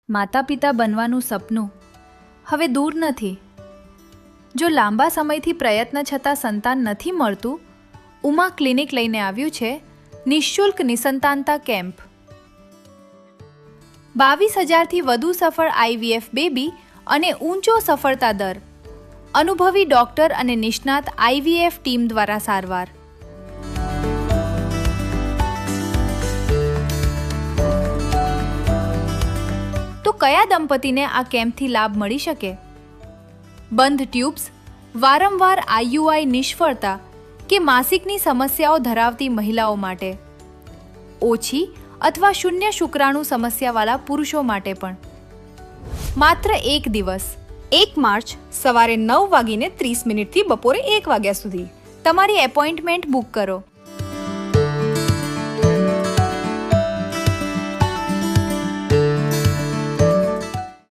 માતા પિતા બનવાનું સપનું હવે દૂર નથી. જો લાંબા સમયથી પ્રયત્ન છતાં સંતાન નથી મળતું, ઉમા ક્લિનિક લઈને આવ્યું છે નિઃશુલ્ક નિસંતાનતા કેમ્પ. 22,000થી વધુ સફળ IVF બેબી અને ઊંચો સફળતા દર. અનુભવી ડોક્ટર અને નિષ્ણાત IVF ટીમ દ્વારા સારવાર. તો કયા દંપતીને આ કેમ્પથી લાભ મળી શકે? બંધ ટ્યુબ્સ, વારંવાર IUI નિષ્ફળતા કે માસિકની સમસ્યાઓ ધરાવતી મહિલાઓ માટે, ઓછી અથવા શૂન્ય શુક્રાણુ સમસ્યાવાળા પુરુષો માટે પણ. માત્ર 1 દિવસ 1 માર્ચ સવારે 9:30 થી બપોરે 1 વાગ્યા સુધી. તમારી એપોઇન્ટમેન્ટ બુક કરો.